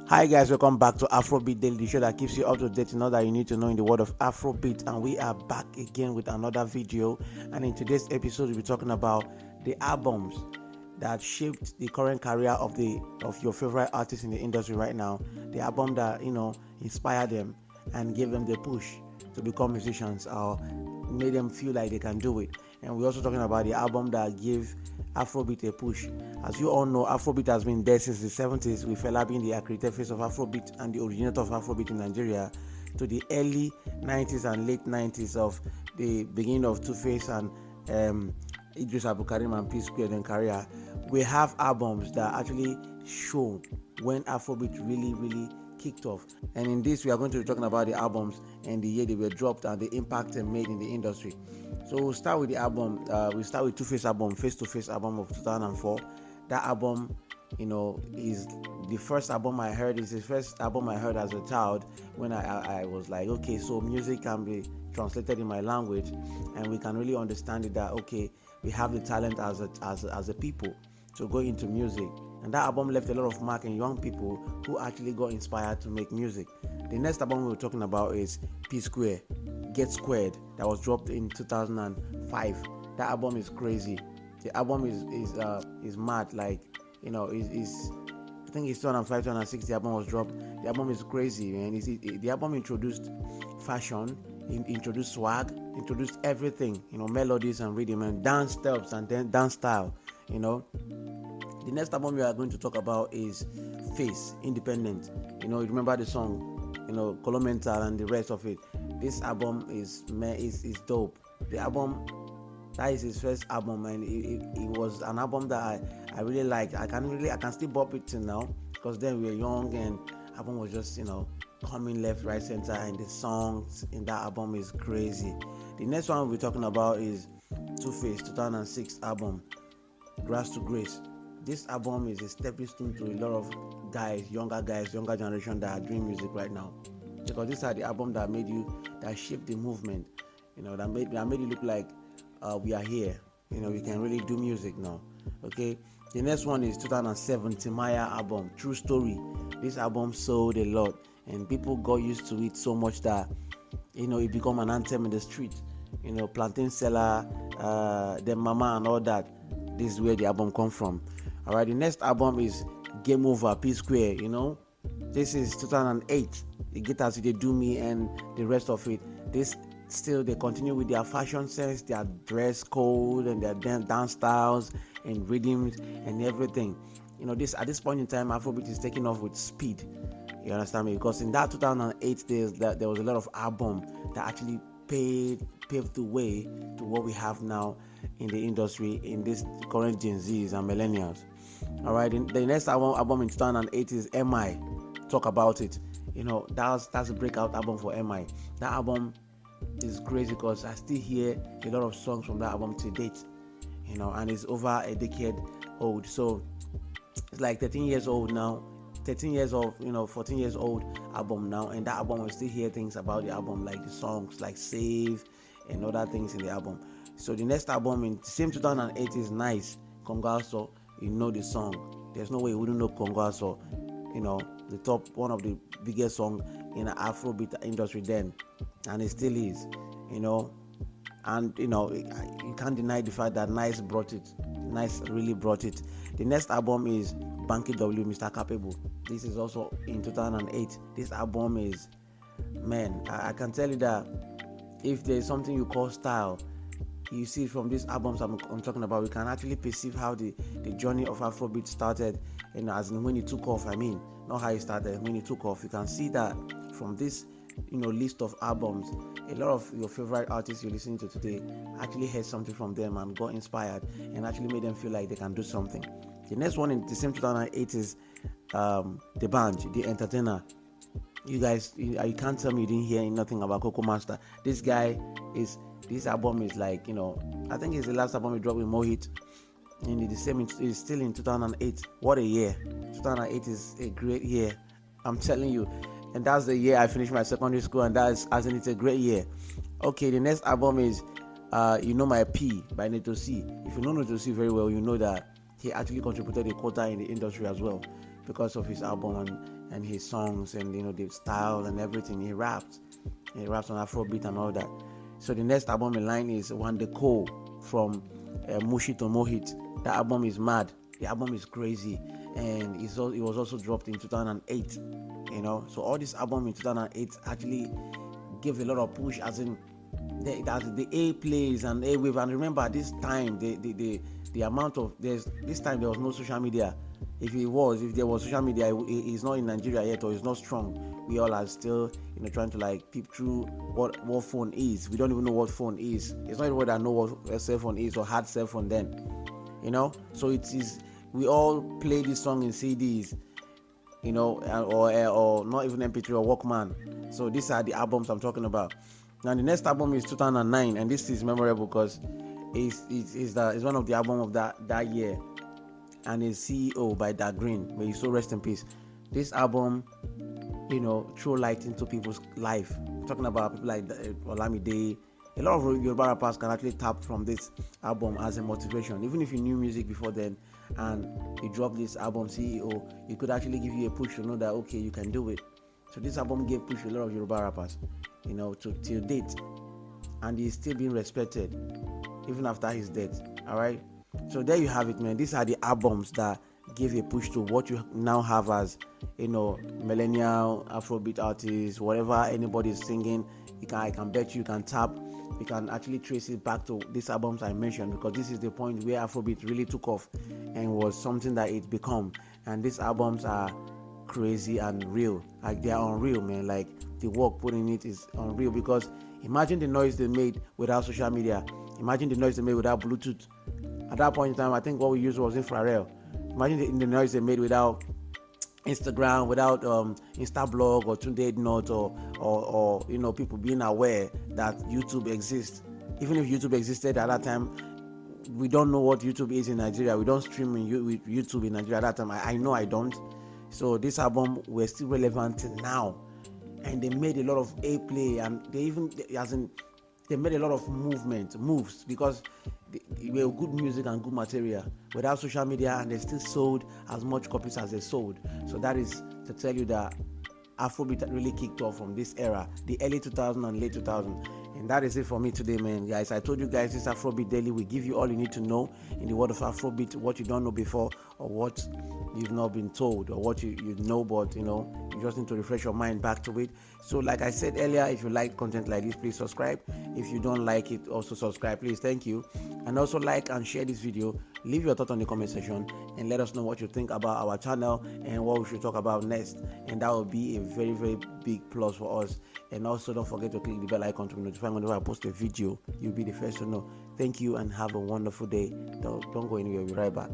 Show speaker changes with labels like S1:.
S1: Hi guys, welcome back to Afrobeat Daily, the show that keeps you up to date in all that you need to know in the world of Afrobeat. And we are back again with another video. And in today's episode, we'll be talking about the albums that shaped the current career of your favorite artists in the industry right now. The album that inspired them and gave them the push to become musicians or made them feel like they can do it. And we're also talking about the album that gave Afrobeat a push. As you all know, Afrobeat has been there since the 70s, with Fela being the accredited face of Afrobeat and the originator of Afrobeat in Nigeria, to the early 90s and late 90s of the beginning of Two-Face and Idris Abdulkarim and P-Square in career. We have albums that actually show when Afrobeat really kicked off. And in this, we are going to be talking about the albums and the year they were dropped and the impact they made in the industry. So we'll start with the album. We'll start with Two-Face album, Face to Face album of 2004. That album, is the first album I heard. It's the first album I heard as a child when I was like, okay, so music can be translated in my language and we can really understand it, that okay, we have the talent as a people to go into music. And that album left a lot of mark in young people who actually got inspired to make music. The next album we were talking about is P-Square, Get Squared, that was dropped in 2005. That album is crazy. The album is mad. Like, is I think it's 2005, 2006. The album was dropped. The album is crazy, man. The album introduced fashion, introduced swag, introduced everything. Melodies and rhythm and dance steps and then dance style. The next album we are going to talk about is Face, Independent. You remember the song, Colomental and the rest of it. This album is dope. The album, that is his first album, and it was an album that I really liked. I can still bop it till now, because then we were young and album was just coming left, right, center, and the songs in that album is crazy. The next one we're talking about is Two-Face 2006 album, Grass to Grace. This album is a stepping stone to a lot of younger generation that are doing music right now, because these are the album that shaped the movement, that made it look like we are here. We can really do music now. Okay, the next one is 2007 Timaya album, True Story. This album sold a lot and people got used to it so much that it become an anthem in the street. Plantain Seller, the Mama and all that. This is where the album come from. All right, the next album is Game Over, P-Square. This is 2008. The Guitars They Do Me and the rest of it. They continue with their fashion sense, their dress code, and their dance styles and rhythms and everything. At this point in time, Afrobeat is taking off with speed. You understand me? Because in that 2008 days, there was a lot of album that actually paved the way to what we have now in the industry in this current Gen Zs and millennials. All right, the next album in 2008 is M.I. Talk About It. That's a breakout album for M.I. That album is crazy because I still hear a lot of songs from that album to date. And it's over a decade old, so it's like 13 years old now. 13 years old, 14 years old album now, and that album I still hear things about the album, like the songs like Save and other things in the album. So the next album in the same 2008 is Nice, Congaso. The song. There's no way you wouldn't know Congaso. The top, one of the biggest song in the Afrobeat industry then, and it still is. And you can't deny the fact that Nice brought it. Nice really brought it. The next album is Banky W, Mr. Capable. This is also in 2008. This album is, man, I can tell you that if there's something you call style, you see from these albums I'm talking about, we can actually perceive how the journey of Afrobeat started, as in when it took off. I mean, not how it started, when it took off. You can see that from this list of albums, a lot of your favorite artists you're listening to today actually heard something from them and got inspired and actually made them feel like they can do something. The next one in the same 2008 is The Band, The Entertainer. You guys, you can't tell me you didn't hear nothing about Coco Master. This album is like, I think it's the last album he dropped with Mohit. And the same is still in 2008. What a year. 2008 is a great year, I'm telling you. And that's the year I finished my secondary school, and it's a great year. Okay, the next album is My P by Neto C. If you know Neto C very well, you know that he actually contributed a quota in the industry as well. because of his album and his songs and the style and everything. He raps on Afrobeat and all that. So the next album in line is One The Co from Mushi to Mohit. The album is mad. The album is crazy, and it was also dropped in 2008. So all this album in 2008 actually gave a lot of push, as in the A plays and A wave. And remember, this time the amount of this time there was no social media. If there was social media, it's not in Nigeria yet, or it's not strong. We all are still trying to like peep through what phone is. We don't even know what phone is. It's not even that know what a cell phone is or had cell phone then. So it is. We all play this song in CDs, or not even MP3 or Walkman. So these are the albums I'm talking about. Now the next album is 2009, and this is memorable because it's one of the album of that year, and it's CEO by Da Green. May you so rest in peace. This album, throw light into people's life. I'm talking about people like Olamide. A lot of Yoruba rappers can actually tap from this album as a motivation. Even if you knew music before then and you dropped this album, CEO, it could actually give you a push to know that, okay, you can do it. So this album gave push to a lot of Yoruba rappers, till date. And he's still being respected, even after his death. Alright? So there you have it, man. These are the albums that give a push to what you now have as, millennial Afrobeat artists, whatever anybody is singing. I can bet you can tap. You can actually trace it back to these albums I mentioned, because this is the point where Afrobeat really took off and was something that it become. And these albums are crazy and real. Like, they are unreal, man. Like, the work put in it is unreal, because imagine the noise they made without social media. Imagine the noise they made without Bluetooth. At that point in time, I think what we used was infrared. Imagine the noise they made without Instagram, without Instablog or Tunde Note or people being aware that YouTube exists. Even if YouTube existed at that time, we don't know what YouTube is in Nigeria. We don't stream with YouTube in Nigeria at that time. I know I don't. So this album was still relevant till now, and they made a lot of play, and they made a lot of moves, because they were good music and good material without social media, and they still sold as much copies as they sold. So that is to tell you that Afrobeat really kicked off from this era, the early 2000s and late 2000s. And that is it for me today, man. Guys, I told you guys this Afrobeat Daily will give you all you need to know in the world of Afrobeat, what you don't know before, or what you've not been told, or what you know, but you just need to refresh your mind back to it. So like I said earlier, if you like content like this, please subscribe. If you don't like it, also subscribe, please. Thank you. And also like and share this video. Leave your thoughts on the comment section and let us know what you think about our channel and what we should talk about next. And that will be a very, very big plus for us. And also don't forget to click the bell icon to be notified whenever I post a video. You'll be the first to know. Thank you and have a wonderful day. Don't go anywhere. We'll be right back.